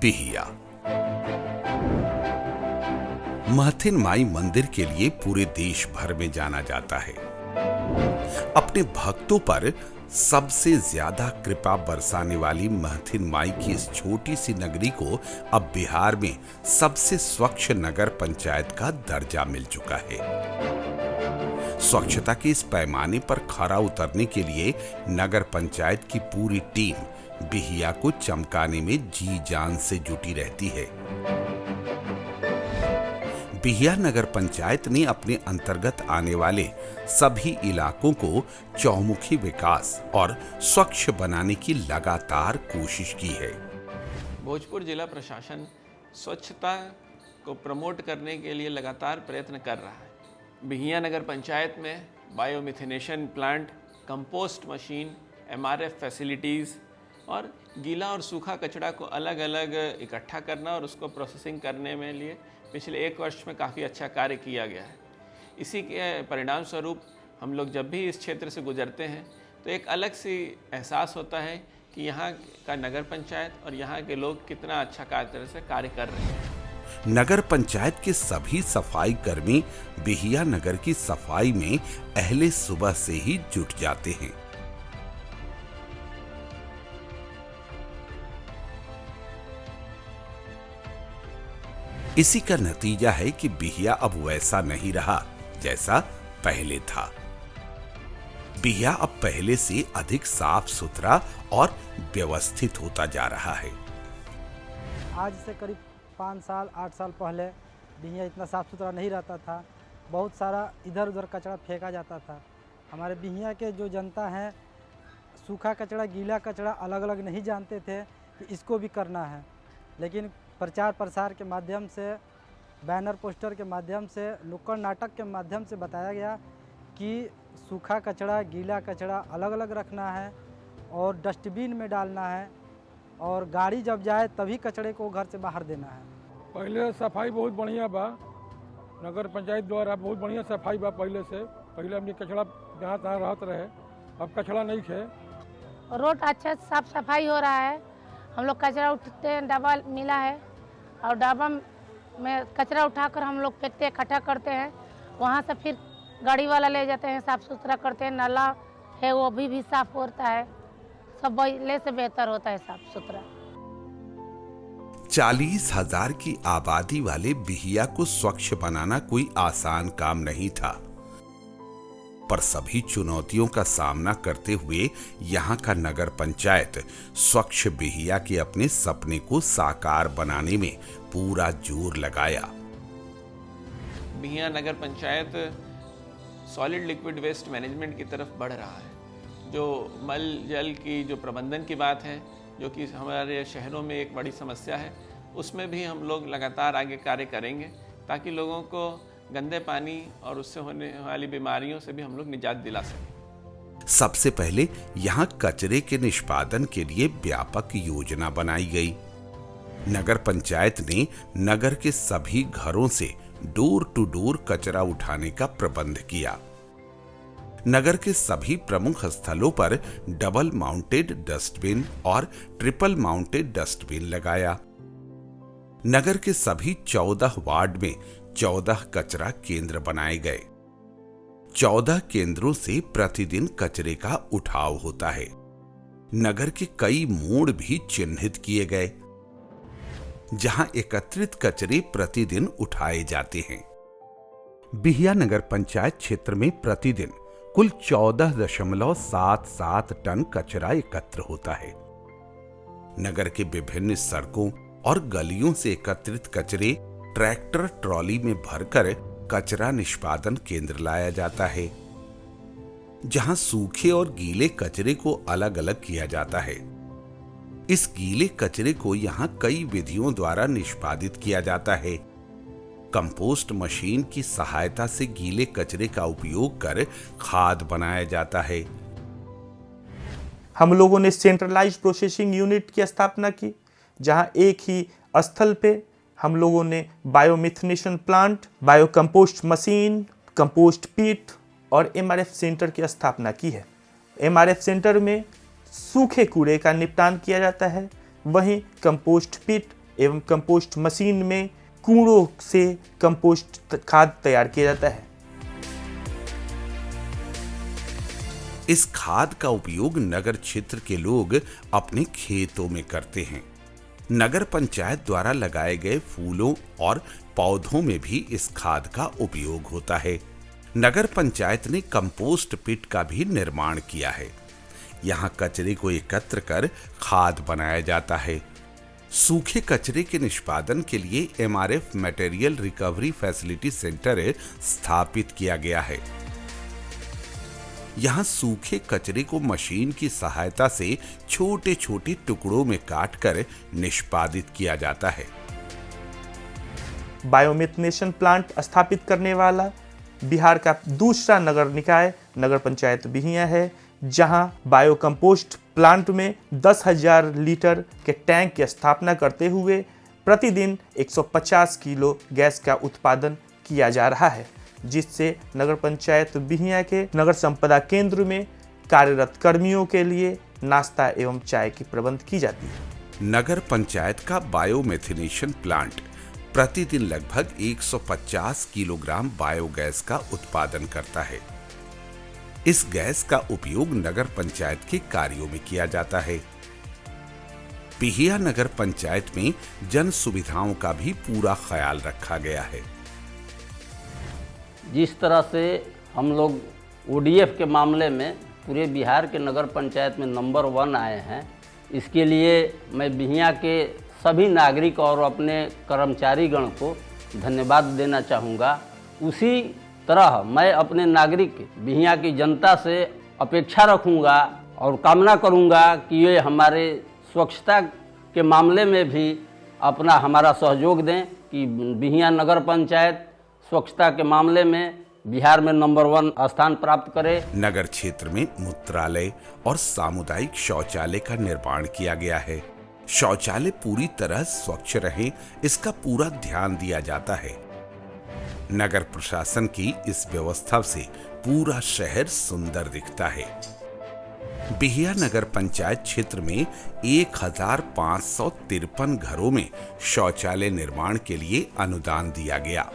बिहिया। महथिन माई मंदिर के लिए पूरे देश भर में जाना जाता है। अपने भक्तों पर सबसे ज्यादा कृपा बरसाने वाली महथिन माई की इस छोटी सी नगरी को अब बिहार में सबसे स्वच्छ नगर पंचायत का दर्जा मिल चुका है। स्वच्छता के इस पैमाने पर खरा उतरने के लिए नगर पंचायत की पूरी टीम बिहिया को चमकाने में जी जान से जुटी रहती है। बिहिया नगर पंचायत ने अपने अंतर्गत आने वाले सभी इलाकों को चौमुखी विकास और स्वच्छ बनाने की लगातार कोशिश की है। भोजपुर जिला प्रशासन स्वच्छता को प्रमोट करने के लिए लगातार प्रयत्न कर रहा है। बिहिया नगर पंचायत में biomethanation plant, compost machine, MRF facilities और गीला और सूखा कचरा को अलग अलग इकट्ठा करना और उसको प्रोसेसिंग करने में लिए पिछले 1 वर्ष में काफ़ी अच्छा कार्य किया गया है। इसी के परिणाम स्वरूप हम लोग जब भी इस क्षेत्र से गुजरते हैं तो एक अलग सी एहसास होता है कि यहाँ का नगर पंचायत और यहाँ के लोग कितना अच्छा कार्य कर रहे हैं। नगर पंचायत के सभी सफाई कर्मी बिहिया नगर की सफाई में अहले सुबह से ही जुट जाते हैं। इसी का नतीजा है कि बिहिया अब वैसा नहीं रहा जैसा पहले था। बिहिया अब पहले से अधिक साफ सुथरा और व्यवस्थित होता जा रहा है। आज से करीब 5 साल 8 साल पहले बिहिया इतना साफ सुथरा नहीं रहता था। बहुत सारा इधर उधर कचरा फेंका जाता था। हमारे बिहिया के जो जनता है सूखा कचरा गीला कचरा अलग अलग नहीं जानते थे कि इसको भी करना है, लेकिन प्रचार प्रसार के माध्यम से, बैनर पोस्टर के माध्यम से, नुक्कड़ नाटक के माध्यम से बताया गया कि सूखा कचरा गीला कचरा अलग अलग रखना है और डस्टबिन में डालना है और गाड़ी जब जाए तभी कचरे को घर से बाहर देना है। पहले सफाई बहुत बढ़िया बा, नगर पंचायत द्वारा बहुत बढ़िया सफाई बा। पहले हमने कचरा जहाँ तहाँ रहत रहे, अब कचरा नहीं है। रोड अच्छा साफ सफाई हो रहा है। हम लोग कचरा उठते हैं, डब्बा मिला है और डब्बा में कचरा उठाकर हम लोग फेंकते हैं, इकट्ठा करते हैं। वहाँ से फिर गाड़ी वाला ले जाते हैं, साफ सुथरा करते हैं। नाला है वो भी साफ होता है। सब पहले से बेहतर होता है साफ सुथरा। 40,000 की आबादी वाले बिहिया को स्वच्छ बनाना कोई आसान काम नहीं था, पर सभी चुनौतियों का सामना करते हुए यहाँ का नगर पंचायत स्वच्छ बिहिया के अपने सपने को साकार बनाने में पूरा जोर लगाया। बिहिया नगर panchayat solid liquid waste management की तरफ बढ़ रहा है। जो मल जल की जो प्रबंधन की बात है, जो कि हमारे शहरों में एक बड़ी समस्या है, उसमें भी हम लोग लगातार आगे कार्य करेंगे ताकि लोगों को गंदे पानी और उससे होने वाली बीमारियों से भी हम लोग निजात दिला सकें। सबसे पहले यहाँ कचरे के निष्पादन के लिए व्यापक योजना बनाई गई। नगर पंचायत ने नगर के सभी घरों से डोर टू डोर कचरा उठाने का प्रबंध किया। नगर के सभी प्रमुख स्थलों पर डबल माउंटेड डस्टबिन और ट्रिपल माउंटेड डस्टबिन लगाया। नगर के सभी 14 वार्ड में 14 कचरा केंद्र बनाए गए। 14 केंद्रों से प्रतिदिन कचरे का उठाव होता है। नगर के कई मोड़ भी चिन्हित किए गए जहां एकत्रित कचरे प्रतिदिन उठाए जाते हैं। बिहिया नगर पंचायत क्षेत्र में प्रतिदिन कुल 14.77 टन कचरा एकत्र होता है। नगर के विभिन्न सड़कों और गलियों से एकत्रित कचरे ट्रैक्टर ट्रॉली में भरकर कचरा निष्पादन केंद्र लाया जाता है, जहां सूखे और गीले कचरे को अलग अलग किया जाता है। इस गीले कचरे को यहां कई विधियों द्वारा निष्पादित किया जाता है। कंपोस्ट मशीन की सहायता से गीले कचरे का उपयोग कर खाद बनाया जाता है। हम लोगों ने सेंट्रलाइज्ड प्रोसेसिंग यूनिट की स्थापना की, जहां एक ही स्थल पे हम लोगों ने biomethanation plant, bio compost machine, compost pit और एमआरएफ सेंटर की स्थापना की है। एमआरएफ सेंटर में सूखे कूड़े का निपटान किया जाता है, वहीं कंपोस्ट पिट एवं कंपोस्ट मशीन में कूड़ों से कंपोस्ट खाद तैयार किया जाता है। इस खाद का उपयोग नगर क्षेत्र के लोग अपने खेतों में करते हैं। नगर पंचायत द्वारा लगाए गए फूलों और पौधों में भी इस खाद का उपयोग होता है। नगर पंचायत ने कंपोस्ट पिट का भी निर्माण किया है। यहाँ कचरे को एकत्र कर खाद बनाया जाता है। सूखे कचरे के निष्पादन के लिए MRF material recovery facility centre स्थापित किया गया है। यहाँ सूखे कचरे को मशीन की सहायता से छोटे छोटे टुकड़ों में काटकर निष्पादित किया जाता है। बायोमिथनेशन प्लांट स्थापित करने वाला बिहार का दूसरा नगर निकाय नगर पंचायत बिहिया है, जहां बायो कंपोस्ट प्लांट में 10,000 लीटर के टैंक की स्थापना करते हुए प्रतिदिन 150 किलो गैस का उत्पादन किया जा रहा है, जिससे नगर पंचायत बिहिया के नगर संपदा केंद्र में कार्यरत कर्मियों के लिए नाश्ता एवं चाय की प्रबंध की जाती है। नगर पंचायत का बायोमेथिनेशन प्लांट प्रतिदिन लगभग 150 किलोग्राम बायोगैस का उत्पादन करता है। इस गैस का उपयोग नगर पंचायत के कार्यों में किया जाता है। बिहिया नगर पंचायत में जन सुविधाओं का भी पूरा ख्याल रखा गया है। जिस तरह से हम लोग ओडीएफ के मामले में पूरे बिहार के नगर पंचायत में नंबर 1 आए हैं, इसके लिए मैं बिहिया के सभी नागरिक और अपने कर्मचारीगण को धन्यवाद देना चाहूँगा। उसी तरह मैं अपने नागरिक बिहिया की जनता से अपेक्षा रखूँगा और कामना करूँगा कि ये हमारे स्वच्छता के मामले में भी अपना हमारा सहयोग दें कि बिहिया नगर पंचायत स्वच्छता के मामले में बिहार में नंबर 1 स्थान प्राप्त करे। नगर क्षेत्र में मूत्रालय और सामुदायिक शौचालय का निर्माण किया गया है। शौचालय पूरी तरह स्वच्छ रहे, इसका पूरा ध्यान दिया जाता है। नगर प्रशासन की इस व्यवस्था से पूरा शहर सुंदर दिखता है। बिहिया नगर पंचायत क्षेत्र में 1553 घरों में शौचालय निर्माण के लिए अनुदान दिया गया।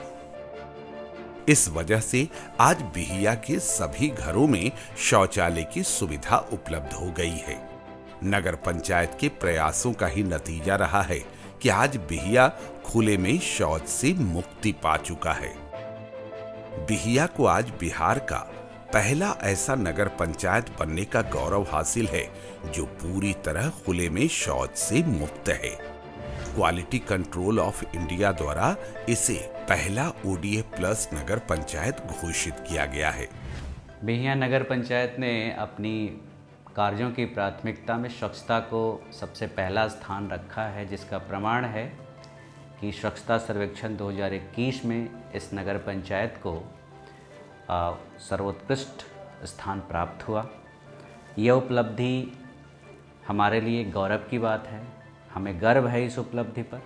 इस वजह से आज बिहिया के सभी घरों में शौचालय की सुविधा उपलब्ध हो गई है। नगर पंचायत के प्रयासों का ही नतीजा रहा है कि आज बिहिया खुले में शौच से मुक्ति पा चुका है। बिहिया को आज बिहार का पहला ऐसा नगर पंचायत बनने का गौरव हासिल है जो पूरी तरह खुले में शौच से मुक्त है। क्वालिटी कंट्रोल ऑफ इंडिया द्वारा इसे पहला ODA+ नगर पंचायत घोषित किया गया है। बिहिया नगर पंचायत ने अपनी कार्यों की प्राथमिकता में स्वच्छता को सबसे पहला स्थान रखा है, जिसका प्रमाण है कि स्वच्छता सर्वेक्षण 2021 में इस नगर पंचायत को सर्वोत्कृष्ट स्थान प्राप्त हुआ। यह उपलब्धि हमारे लिए गौरव की बात है, हमें गर्व है इस उपलब्धि पर।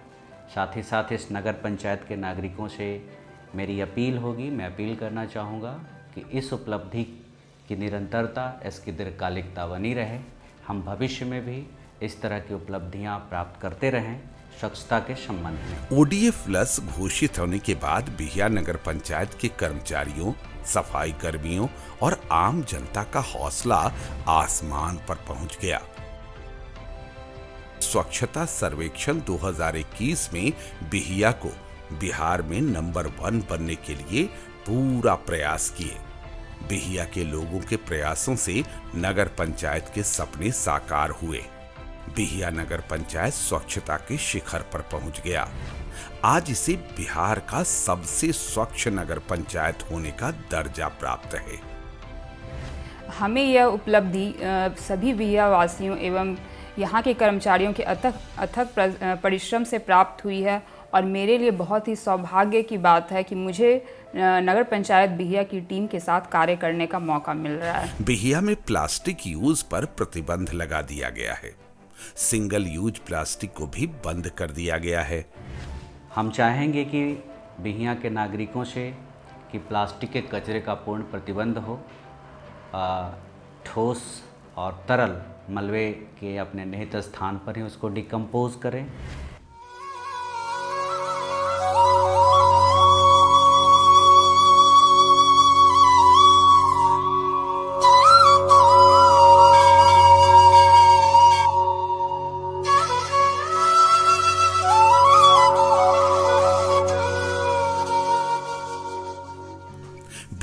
साथ ही साथ इस नगर पंचायत के नागरिकों से मेरी अपील होगी, मैं अपील करना चाहूँगा कि इस उपलब्धि की निरंतरता, इसकी दीर्घकालिकता बनी रहे। हम भविष्य में भी इस तरह की उपलब्धियां प्राप्त करते रहें स्वच्छता के संबंध में। ODA+ घोषित होने के बाद बिहिया नगर पंचायत के कर्मचारियों, सफाई कर्मियों और आम जनता का हौसला आसमान पर पहुंच गया। स्वच्छता सर्वेक्षण 2021 में बिहिया को बिहार में नंबर 1 बनने के लिए पूरा प्रयास किए। बिहिया के लोगों के प्रयासों से नगर पंचायत के सपने साकार हुए। बिहिया नगर पंचायत स्वच्छता के शिखर पर पहुंच गया। आज इसे बिहार का सबसे स्वच्छ नगर पंचायत होने का दर्जा प्राप्त है। हमें यह उपलब्धि सभी बिहिया वासियों एवं यहाँ के कर्मचारियों के अथक परिश्रम से प्राप्त हुई है और मेरे लिए बहुत ही सौभाग्य की बात है कि मुझे नगर पंचायत बिहिया की टीम के साथ कार्य करने का मौका मिल रहा है। बिहिया में प्लास्टिक यूज पर प्रतिबंध लगा दिया गया है। सिंगल यूज प्लास्टिक को भी बंद कर दिया गया है। हम चाहेंगे कि बिहिया के नागरिकों से कि प्लास्टिक के कचरे का पूर्ण प्रतिबंध हो, ठोस और तरल मलबे के अपने निहित स्थान पर ही उसको डिकम्पोज करें।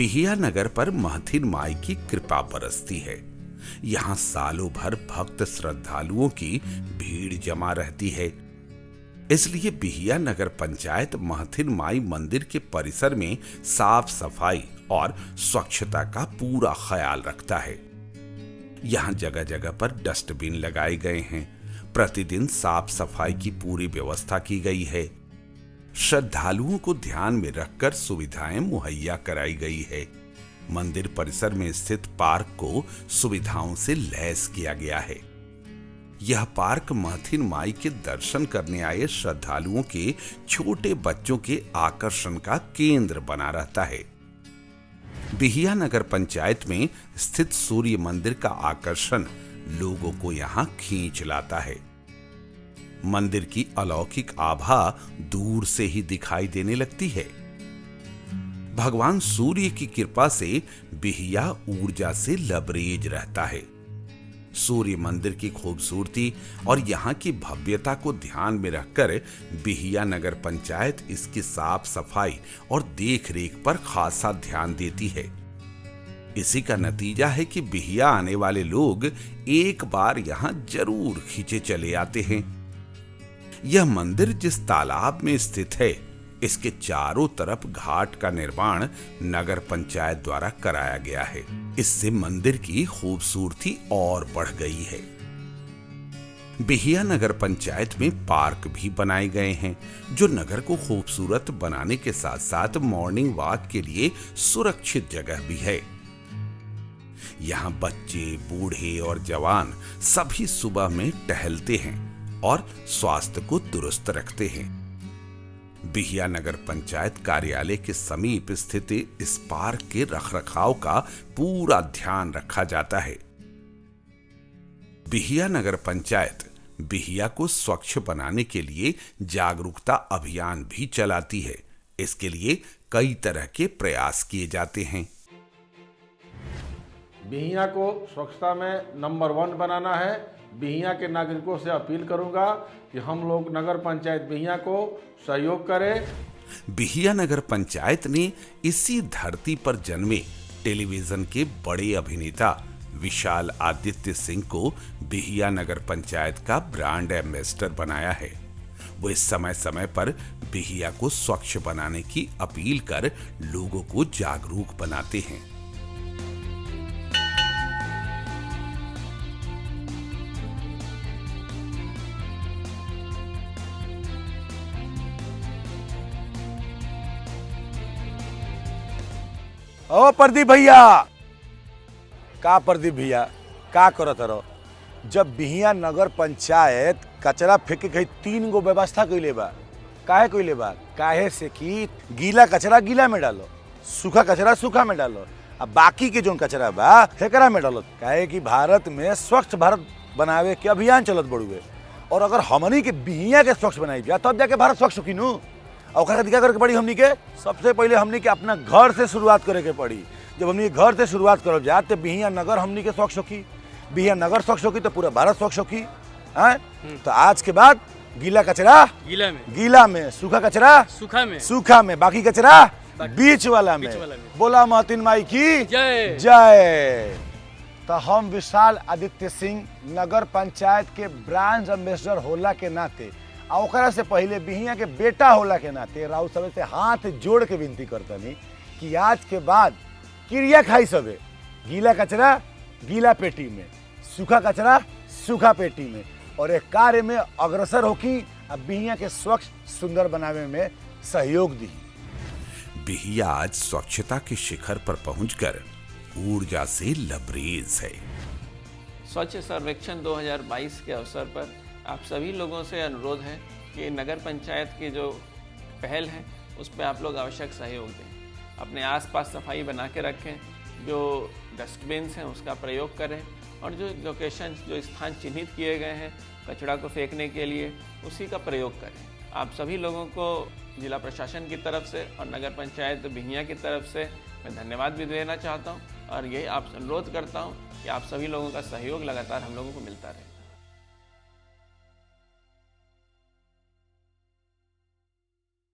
बिहिया नगर पर महथिन माई की कृपा बरसती है। यहाँ सालों भर भक्त श्रद्धालुओं की भीड़ जमा रहती है। इसलिए बिहिया नगर पंचायत महथिन माई मंदिर के परिसर में साफ सफाई और स्वच्छता का पूरा ख्याल रखता है। यहाँ जगह जगह पर डस्टबिन लगाए गए हैं। प्रतिदिन साफ सफाई की पूरी व्यवस्था की गई है। श्रद्धालुओं को ध्यान में रखकर सुविधाएं मुहैया कराई गई है। मंदिर परिसर में स्थित पार्क को सुविधाओं से लैस किया गया है। यह पार्क महथिन माई के दर्शन करने आए श्रद्धालुओं के छोटे बच्चों के आकर्षण का केंद्र बना रहता है। बिहिया नगर पंचायत में स्थित सूर्य मंदिर का आकर्षण लोगों को यहां खींच लाता है। मंदिर की अलौकिक आभा दूर से ही दिखाई देने लगती है। भगवान सूर्य की कृपा से बिहिया ऊर्जा से लबरेज रहता है। सूर्य मंदिर की खूबसूरती और यहाँ की भव्यता को ध्यान में रखकर बिहिया नगर पंचायत इसकी साफ सफाई और देखरेख पर खासा ध्यान देती है। इसी का नतीजा है कि बिहिया आने वाले लोग एक बार यहाँ जरूर खींचे चले आते हैं। यह मंदिर जिस तालाब में स्थित है, इसके चारों तरफ घाट का निर्माण नगर पंचायत द्वारा कराया गया है। इससे मंदिर की खूबसूरती और बढ़ गई है। बिहिया नगर पंचायत में पार्क भी बनाए गए हैं, जो नगर को खूबसूरत बनाने के साथ साथ मॉर्निंग वॉक के लिए सुरक्षित जगह भी है। यहाँ बच्चे, बूढ़े और जवान सभी सुबह में टहलते हैं और स्वास्थ्य को दुरुस्त रखते हैं। बिहिया नगर पंचायत कार्यालय के समीप स्थित इस पार्क के रखरखाव का पूरा ध्यान रखा जाता है। बिहिया नगर पंचायत बिहिया को स्वच्छ बनाने के लिए जागरूकता अभियान भी चलाती है। इसके लिए कई तरह के प्रयास किए जाते हैं। बिहिया को स्वच्छता में नंबर 1 बनाना है। बिहिया के नागरिकों से अपील करूंगा कि हम लोग नगर पंचायत बिहिया को सहयोग करें। बिहिया नगर पंचायत ने इसी धरती पर जन्मे टेलीविजन के बड़े अभिनेता विशाल आदित्य सिंह को बिहिया नगर पंचायत का ब्रांड एम्बेसडर बनाया है। वो इस समय समय पर बिहिया को स्वच्छ बनाने की अपील कर लोगों को जागरूक बनाते हैं। ओ प्रदीप भैया, का प्रदीप भैया का करत रहो? जब बिहिया नगर पंचायत कचरा फेंके के 3 गो व्यवस्था कइले बा। काहे कइले बा? काहे से कि गीला कचरा गीला में डालो, सूखा कचरा सूखा में डालो, अब बाकी के जो कचरा बा फेकरा में डालो। काहे कि भारत में स्वच्छ भारत बनावे के अभियान चलत बड़ुए, और अगर हमनी के बिहिया के स्वच्छ बनाई जा तब जाके भारत स्वच्छ होकी नु। और क्या करे के पड़ी? हमनी के सबसे पहले हमनी के अपना घर से शुरुआत करे के पड़ी। जब हमनी घर से शुरुआत करब जा तो बिहिया नगर हमनी के स्वच्छ होकी, बिहिया नगर स्वच्छ होकी तो पूरा भारत स्वच्छ होकी। तो आज के बाद गीला कचरा गीला में, सूखा कचरा सूखा में, बाकी कचरा बीच वाला में। बोला महथिन माई की जय जय। तो हम विशाल आदित्य सिंह नगर पंचायत के ब्रांड एम्बेसडर होला के नाते और ओकरा से पहले बिहिया के बेटा होला के नाते राउत सब से हाथ जोड़ के विनती करतनी कि आज के बाद क्रिया खाई सबे गीला कचरा गीला पेटी में, सूखा कचरा सूखा पेटी में, और एक कार्य में अग्रसर होकी अब बिहिया के स्वच्छ सुंदर बनावे में सहयोग दी। बिहिया आज स्वच्छता के शिखर पर पहुंचकर ऊर्जा से लबरेज है। स्वच्छ सर्वेक्षण 2022 के अवसर पर आप सभी लोगों से अनुरोध है कि नगर पंचायत की जो पहल है उस पर आप लोग आवश्यक सहयोग दें। अपने आसपास सफाई बना के रखें, जो डस्टबिन्स हैं उसका प्रयोग करें, और जो लोकेशन जो स्थान चिन्हित किए गए हैं कचरा को फेंकने के लिए उसी का प्रयोग करें। आप सभी लोगों को जिला प्रशासन की तरफ से और नगर पंचायत बिहिया की तरफ से मैं धन्यवाद भी देना चाहता हूँ, और यही आप अनुरोध करता हूँ कि आप सभी लोगों का सहयोग लगातार हम लोगों को मिलता रहे।